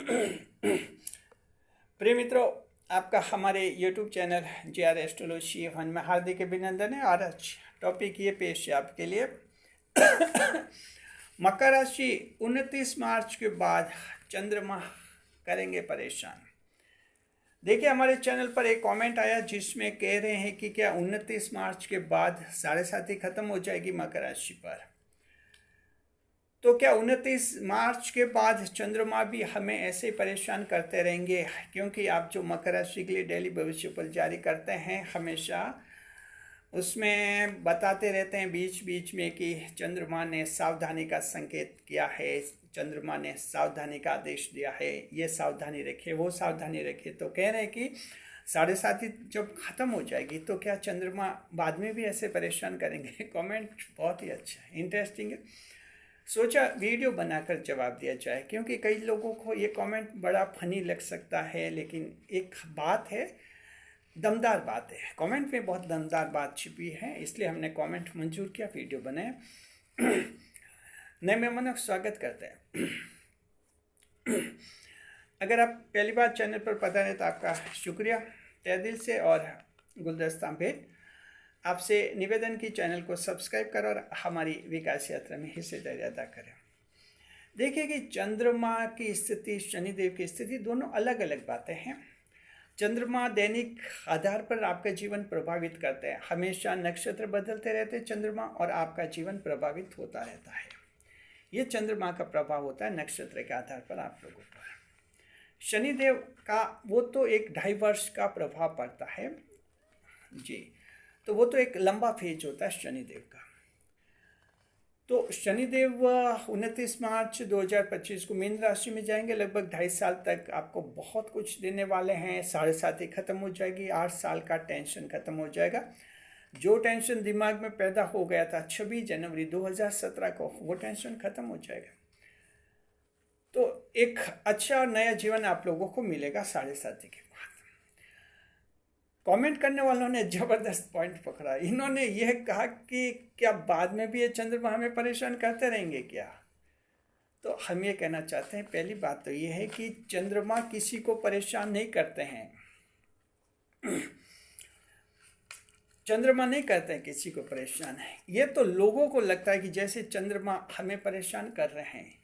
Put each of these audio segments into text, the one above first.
प्रिय मित्रों, आपका हमारे YouTube channel JR astrology one में हार्दिक अभिनंदन है। और आज टॉपिक ये पेश है आपके लिए। मकर राशि 29 मार्च के बाद चंद्रमा करेंगे परेशान। देखिए, हमारे चैनल पर एक कमेंट आया जिसमें कह रहे हैं कि क्या 29 मार्च के बाद साढ़े साथी खत्म हो जाएगी मकर राशि पर। तो क्या 29 मार्च के बाद चंद्रमा भी हमें ऐसे परेशान करते रहेंगे? क्योंकि आप जो मकर राशि के लिए डेली भविष्य फल जारी करते हैं, हमेशा उसमें बताते रहते हैं बीच बीच में कि चंद्रमा ने सावधानी का संकेत किया है, चंद्रमा ने सावधानी का आदेश दिया है, ये सावधानी रखिए, वो सावधानी रखिए। तो कह रहे हैं कि साढ़े साथी जब ख़त्म हो जाएगी तो क्या चंद्रमा बाद में भी ऐसे परेशान करेंगे? कमेंट बहुत ही अच्छा है, इंटरेस्टिंग है। सोचा वीडियो बनाकर जवाब दिया जाए, क्योंकि कई लोगों को ये कमेंट बड़ा फनी लग सकता है, लेकिन एक बात है, दमदार बात है। कमेंट में बहुत दमदार बात छिपी है, इसलिए हमने कमेंट मंजूर किया, वीडियो बनाया। नए मेहमानों का स्वागत करते हैं। अगर आप पहली बार चैनल पर पता नहीं तो आपका शुक्रिया तहे दिल से। और गुलदस्ता भेंट आपसे निवेदन की चैनल को सब्सक्राइब करें और हमारी विकास यात्रा में हिस्सेदारी अदा करें। देखिए कि चंद्रमा की स्थिति, शनिदेव की स्थिति, दोनों अलग अलग बातें हैं। चंद्रमा दैनिक आधार पर आपका जीवन प्रभावित करते हैं। हमेशा नक्षत्र बदलते रहते हैं चंद्रमा, और आपका जीवन प्रभावित होता रहता है। ये चंद्रमा का प्रभाव होता है नक्षत्र के आधार पर आप लोगों पर। शनिदेव का वो तो 1-2.5 वर्ष का प्रभाव पड़ता है जी, तो वो तो एक लंबा फेज होता है शनिदेव का। तो शनिदेव 29 मार्च 2025 को मीन राशि में जाएंगे। लगभग 2.5 साल तक आपको बहुत कुछ देने वाले हैं। साढ़े साथी खत्म हो जाएगी, 8 साल का टेंशन खत्म हो जाएगा। जो टेंशन दिमाग में पैदा हो गया था 26 जनवरी 2017 को, वो टेंशन खत्म हो जाएगा। तो एक अच्छा नया जीवन आप लोगों को मिलेगा साढ़े साथी के बाद। कमेंट करने वालों ने जबरदस्त पॉइंट पकड़ा। इन्होंने यह कहा कि क्या बाद में भी ये चंद्रमा हमें परेशान करते रहेंगे क्या? तो हम ये कहना चाहते हैं, पहली बात तो ये है कि चंद्रमा किसी को परेशान नहीं करते हैं। चंद्रमा नहीं करते हैं किसी को परेशान है। ये तो लोगों को लगता है कि जैसे चंद्रमा हमें परेशान कर रहे हैं।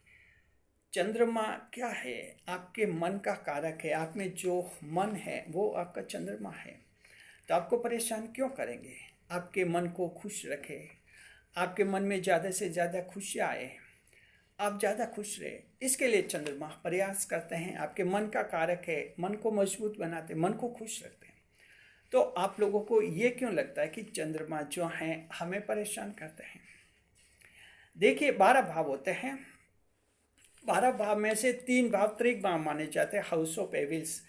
चंद्रमा क्या है? आपके मन का कारक है। आप में जो मन है वो आपका चंद्रमा है। तो आपको परेशान क्यों करेंगे? आपके मन को खुश रखे, आपके मन में ज़्यादा से ज़्यादा खुशियाँ आए, आप ज़्यादा खुश रहे, इसके लिए चंद्रमा प्रयास करते हैं। आपके मन का कारक है, मन को मजबूत बनाते, मन को खुश रखते हैं। तो आप लोगों को ये क्यों लगता है कि चंद्रमा जो हैं हमें परेशान करते हैं? देखिए, 12 भाव होते हैं। 12 भाव में से 3 भाव त्रिक भाव माने जाते हैं, हाउस ऑफ एविल्स।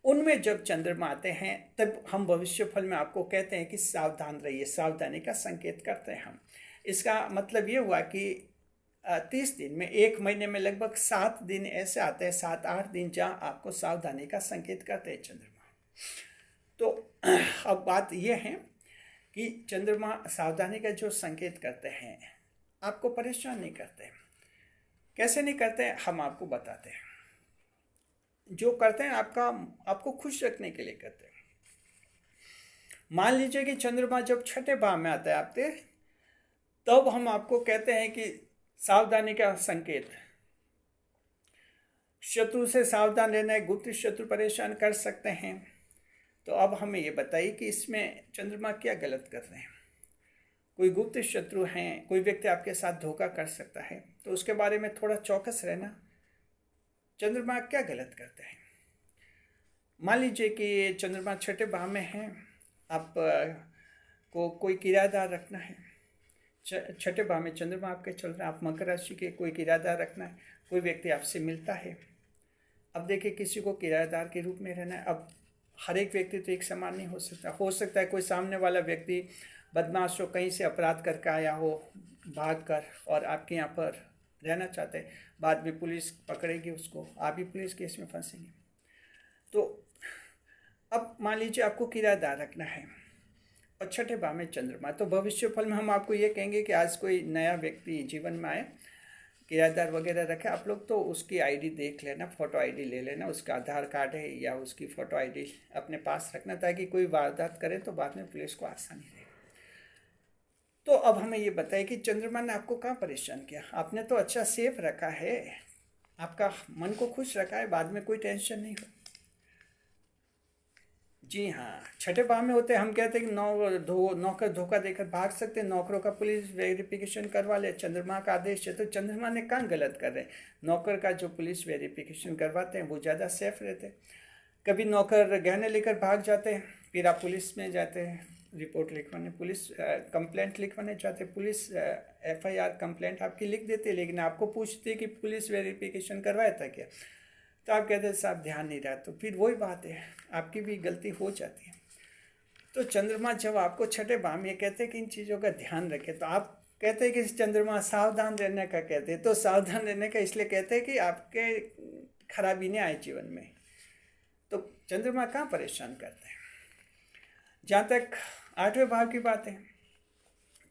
उनमें जब चंद्रमा आते हैं तब हम भविष्य फल में आपको कहते हैं कि सावधान रहिए, सावधानी का संकेत करते हैं हम। इसका मतलब ये हुआ कि 30 दिन में, 1 महीने में लगभग 7 दिन ऐसे आते हैं, 7-8 दिन जहाँ आपको सावधानी का संकेत करते हैं चंद्रमा। तो अब बात यह है कि चंद्रमा सावधानी का जो संकेत करते हैं, आपको परेशान नहीं करते। कैसे नहीं करते, हम आपको बताते हैं। जो करते हैं आपको खुश रखने के लिए करते हैं। मान लीजिए कि चंद्रमा जब छठे भाव में आता है आपके, तब हम आपको कहते हैं कि सावधानी का संकेत, शत्रु से सावधान रहना है, गुप्त शत्रु परेशान कर सकते हैं। तो अब हमें ये बताइए कि इसमें चंद्रमा क्या गलत कर रहे हैं? कोई गुप्त शत्रु हैं, कोई व्यक्ति आपके साथ धोखा कर सकता है, तो उसके बारे में थोड़ा चौकस रहना। चंद्रमा क्या गलत करते हैं? मान लीजिए कि चंद्रमा छठे भाव में है, आप को कोई किराएदार रखना है। छठे भाव में चंद्रमा आपके चल रहे हैं, आप मकर राशि के, कोई किराएदार रखना है, कोई व्यक्ति आपसे मिलता है। अब देखिए, किसी को किराएदार के रूप में रहना है। अब हर एक व्यक्ति तो एक समान नहीं हो सकता है कोई सामने वाला व्यक्ति बदमाश हो, कहीं से अपराध करके आया हो भाग कर, और आपके यहाँ पर रहना चाहते हैं। बाद में पुलिस पकड़ेगी उसको, आप भी पुलिस केस में फंसेंगे। तो अब मान लीजिए आपको किराएदार रखना है और छठे भाव में चंद्रमा, तो भविष्य फल में हम आपको ये कहेंगे कि आज कोई नया व्यक्ति जीवन में आए किराएदार वगैरह रखे, आप लोग तो उसकी आईडी देख लेना, फ़ोटो आईडी ले लेना, उसका आधार कार्ड है या उसकी फ़ोटो आईडी अपने पास रखना, ताकि कोई वारदात करे तो बाद में पुलिस को आसानी रहे। तो अब हमें ये बताइए कि चंद्रमा ने आपको कहाँ परेशान किया? आपने तो अच्छा सेफ रखा है, आपका मन को खुश रखा है, बाद में कोई टेंशन नहीं हो। जी हाँ, छठे भाव में होते हैं, हम कहते हैं कि नौकर धोखा देकर भाग सकते हैं, नौकरों का पुलिस वेरिफिकेशन करवा ले, चंद्रमा का आदेश है। तो चंद्रमा ने कहाँ गलत कर रहे हैं? नौकर का जो पुलिस वेरिफिकेशन करवाते हैं वो ज़्यादा सेफ रहते हैं। कभी नौकर गहने लेकर भाग जाते हैं, फिर आप पुलिस में जाते हैं रिपोर्ट लिखवाने, पुलिस कंप्लेंट लिखवाने जाते हैं, पुलिस FIR कंप्लेंट आपकी लिख देती है, लेकिन आपको पूछती है कि पुलिस वेरिफिकेशन करवाया था क्या? तो आप कहते हैं साहब ध्यान नहीं रहा। तो फिर वही बात है, आपकी भी गलती हो जाती है। तो चंद्रमा जब आपको छठे भाव में कहते हैं कि इन चीज़ों का ध्यान रखें, तो आप कहते हैं कि चंद्रमा सावधान रहने का कहते हैं। तो सावधान रहने का इसलिए कहते हैं कि आपके खराबी नहीं आए जीवन में। तो चंद्रमा कहाँ परेशान करते हैं? जहाँ तक 8वें भाव की बात है,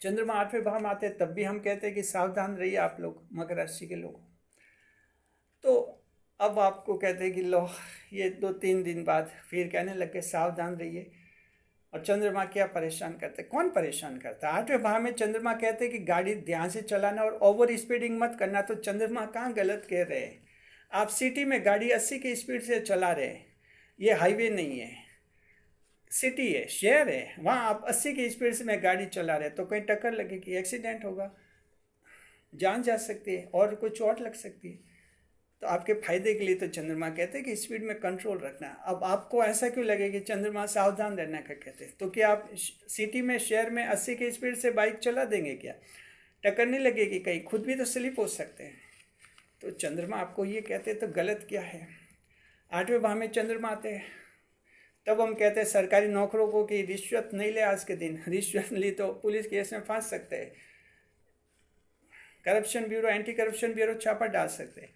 चंद्रमा 8वें भाव में आते हैं, तब भी हम कहते हैं कि सावधान रहिए आप लोग, मकर राशि के लोग। तो अब आपको कहते हैं कि लो, ये 2-3 दिन बाद फिर कहने लगे सावधान रहिए। और चंद्रमा क्या परेशान करते? कौन परेशान करता है? 8वें भाव में चंद्रमा कहते हैं कि गाड़ी ध्यान से चलाना और ओवर स्पीडिंग मत करना। तो चंद्रमा कहाँ गलत कह रहे हैं? आप सिटी में गाड़ी 80 की स्पीड से चला रहे हैं, ये हाईवे नहीं है, सिटी है, शहर है, वहाँ आप 80 की स्पीड से में गाड़ी चला रहे हैं, तो कहीं टक्कर लगेगी, एक्सीडेंट होगा, जान जा सकती है और कोई चोट लग सकती है। तो आपके फायदे के लिए तो चंद्रमा कहते हैं कि स्पीड में कंट्रोल रखना। अब आपको ऐसा क्यों लगे कि चंद्रमा सावधान रहने का कहते हैं? तो क्या आप सिटी में, शहर में 80 की स्पीड से बाइक चला देंगे क्या? टक्कर नहीं लगेगी, कहीं खुद भी तो स्लिप हो सकते हैं। तो चंद्रमा आपको ये कहते हैं, तो गलत क्या है? 8वें भाव में चंद्रमा आते हैं, तब हम कहते हैं सरकारी नौकरों को कि रिश्वत नहीं ले। आज के दिन रिश्वत ली तो पुलिस केस में फंस सकते हैं, corruption bureau, anti corruption bureau छापा डाल सकते हैं।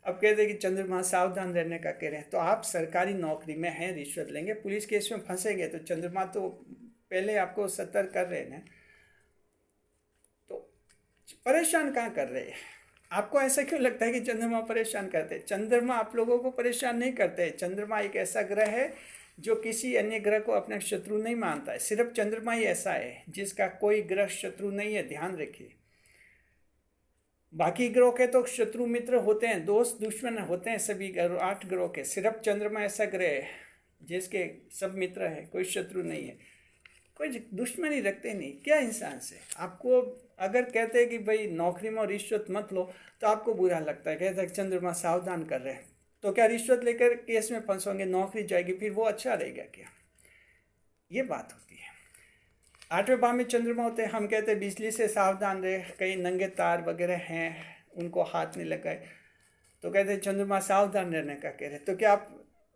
अब कहते हैं कि चंद्रमा सावधान रहने का कह रहे हैं। तो आप सरकारी नौकरी में हैं, रिश्वत लेंगे, पुलिस केस में फंसेंगे, तो चंद्रमा तो पहले आपको सतर्क कर रहे हैं। तो परेशान कहाँ कर रहे हैं? आपको ऐसा क्यों लगता है कि चंद्रमा परेशान करते हैं? चंद्रमा आप लोगों को परेशान नहीं करते। चंद्रमा एक ऐसा ग्रह है जो किसी अन्य ग्रह को अपना शत्रु नहीं मानता है। सिर्फ चंद्रमा ही ऐसा है जिसका कोई ग्रह शत्रु नहीं है, ध्यान रखिए। बाकी ग्रहों के तो शत्रु मित्र होते हैं, दोस्त दुश्मन होते हैं सभी 8 ग्रहों के। सिर्फ चंद्रमा ऐसा ग्रह है जिसके सब मित्र है, कोई शत्रु नहीं है, कोई दुश्मनी रखते नहीं। क्या इंसान से? आपको अगर कहते हैं कि भाई नौकरी में रिश्वत मत लो, तो आपको बुरा लगता है, कहते हैं चंद्रमा सावधान कर रहे हैं। तो क्या रिश्वत लेकर केस में फंसोगे, नौकरी जाएगी, फिर वो अच्छा रहेगा क्या? ये बात होती है। 8वें भाव में चंद्रमा होते हैं, हम कहते हैं बिजली से सावधान रहे, कहीं नंगे तार वगैरह हैं उनको हाथ नहीं लगाए। तो कहते हैं चंद्रमा सावधान रहने का कह रहे। तो क्या आप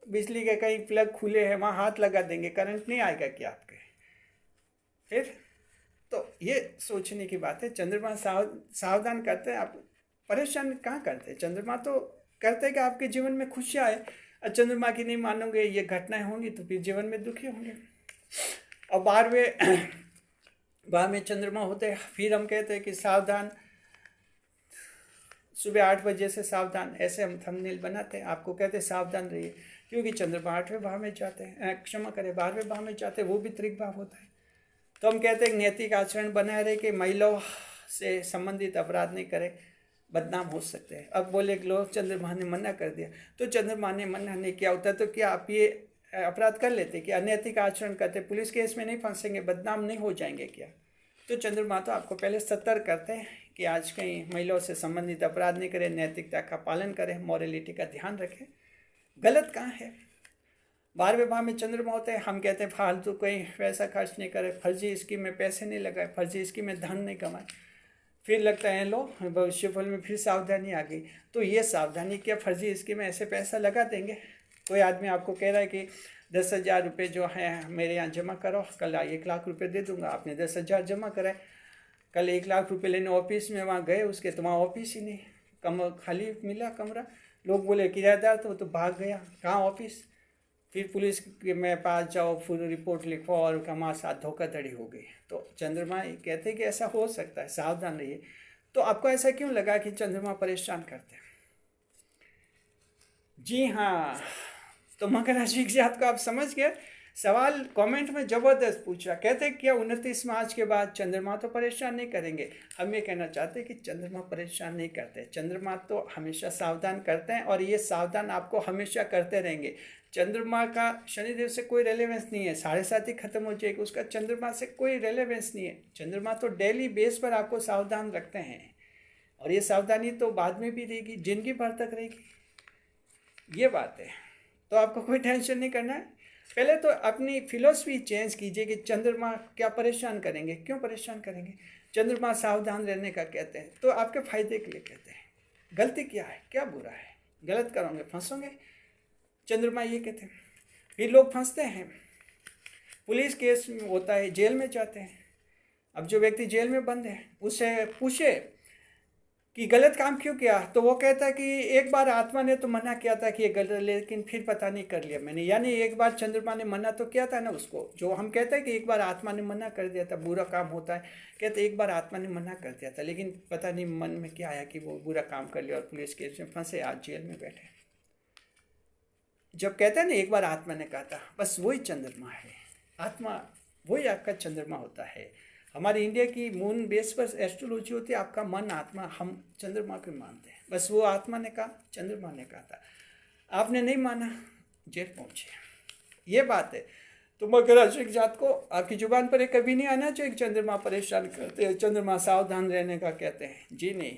बिजली के कहीं प्लग खुले हैं वहाँ हाथ लगा देंगे, करंट नहीं आएगा क्या आपके? फिर तो ये सोचने की बात है। चंद्रमा सावधान करते हैं, आप परेशान कहाँ करते हैं? चंद्रमा तो करते हैं कि आपके जीवन में खुशियाँ आए। और चंद्रमा की नहीं मानोगे, ये घटनाएं होंगी तो फिर जीवन में दुखी होंगे। और 12वें भाव में चंद्रमा होते हैं, फिर हम कहते हैं कि सावधान, सुबह 8 बजे से सावधान, ऐसे हम थंबनेल बनाते हैं, आपको कहते हैं सावधान रहिए, क्योंकि चंद्रमा 8वें भाव में जाते हैं, क्षमा करें 12वें भाव में जाते हैं, वो भी त्रिक भाव होता है। तो हम कहते हैं नैतिक आचरण बनाए रहे कि महिलाओं से संबंधित अपराध नहीं करें, बदनाम हो सकते हैं। अब बोले कि लोग चंद्रमा ने मना कर दिया, तो चंद्रमा ने मना नहीं किया होता तो क्या आप ये अपराध कर लेते? कि अनैतिक आचरण करते, पुलिस केस में नहीं फंसेंगे, बदनाम नहीं हो जाएंगे क्या? तो चंद्रमा तो आपको पहले सतर्क करते हैं कि आज कहीं महिलाओं से संबंधित अपराध नहीं करें, नैतिकता का पालन करें, मॉरलिटी का ध्यान रखें। गलत कहाँ है? 12वें भाव में चंद्रमा होते हैं, हम कहते हैं फालतू कहीं पैसा खर्च नहीं करें, फर्जी स्कीम में पैसे नहीं लगाए, फर्जी स्कीम में धन नहीं कमाए। फिर लगता है लो भविष्य फल में फिर सावधानी आ गई। तो ये सावधानी क्या, फर्जी स्कीम में ऐसे पैसा लगा देंगे? कोई आदमी आपको कह रहा है कि 10,000 रुपये जो है मेरे यहाँ जमा करो, कल 1 लाख रुपये दे दूंगा। आपने 10,000 जमा कराए, कल 1 लाख रुपये लेने ऑफिस में वहाँ गए, उसके तो वहाँ ऑफिस ही नहीं, खाली मिला कमरा। लोग बोले किराएदार तो भाग गया, कहाँ ऑफिस? फिर पुलिस के में पास जाओ, फुल रिपोर्ट लिखो और हमारे साथ धोखाधड़ी हो गई। तो चंद्रमा कहते हैं कि ऐसा हो सकता है, सावधान रहिए। तो आपको ऐसा क्यों लगा कि चंद्रमा परेशान करते हैं? जी हाँ, तो मकर राशि की जात को आप समझ गए। सवाल कमेंट में जबरदस्त पूछा, कहते हैं क्या 29 मार्च के बाद चंद्रमा तो परेशान नहीं करेंगे? हम ये कहना चाहते हैं कि चंद्रमा परेशान नहीं करते, चंद्रमा तो हमेशा सावधान करते हैं और ये सावधान आपको हमेशा करते रहेंगे। चंद्रमा का शनिदेव से कोई रेलेवेंस नहीं है, 7.5 ही खत्म हो जाएगी, उसका चंद्रमा से कोई रेलेवेंस नहीं है। चंद्रमा तो डेली बेस पर आपको सावधान रखते हैं और ये सावधानी तो बाद में भी रहेगी, जिंदगी भर तक रहेगी। ये बात है, तो आपको कोई टेंशन नहीं करना है। पहले तो अपनी फिलॉसफी चेंज कीजिए कि चंद्रमा क्या परेशान करेंगे, क्यों परेशान करेंगे। चंद्रमा सावधान रहने का कहते हैं तो आपके फायदे के लिए कहते हैं। गलती क्या है, क्या बुरा है, गलत करोगे फंसोगे, चंद्रमा ये कहते हैं। फिर लोग फंसते हैं, पुलिस केस होता है, जेल में जाते हैं। अब जो व्यक्ति जेल में बंद है उससे पूछे कि गलत काम क्यों किया, तो वो कहता है कि एक बार आत्मा ने तो मना किया था कि ये गलत, लेकिन फिर पता नहीं कर लिया मैंने। यानी एक बार चंद्रमा ने मना तो किया था ना उसको, जो हम कहते हैं कि एक बार आत्मा ने मना कर दिया था, बुरा काम होता है, कहते एक बार आत्मा ने मना कर दिया था, लेकिन पता नहीं मन में क्या आया कि वो बुरा काम कर लिया और पुलिस केस में फंसे, आज जेल में बैठे। जब कहते हैं ना एक बार आत्मा ने कहा था, बस वही चंद्रमा है। आत्मा वही आपका चंद्रमा होता है। हमारे इंडिया की मून बेस पर एस्ट्रोलॉजी होती है, आपका मन आत्मा, हम चंद्रमा को मानते हैं। बस वो आत्मा ने कहा, चंद्रमा ने कहा था, आपने नहीं माना, जेल पहुंचे। ये बात है। तो मकर राशि की जात को आपकी जुबान पर एक कभी नहीं आना चाहिए चंद्रमा परेशान करते हैं, चंद्रमा सावधान रहने का कहते हैं। जी नहीं,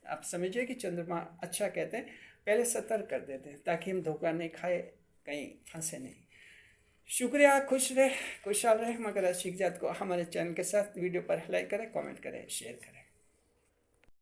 आप समझिए कि चंद्रमा अच्छा कहते हैं, पहले सतर्क कर देते हैं ताकि हम धोखा नहीं खाए, कहीं फंसे नहीं। शुक्रिया, खुश रहे, खुशहाल रहे। मकर राशि की जात को हमारे चैनल के साथ वीडियो पर लाइक करें, कमेंट करें, शेयर करें।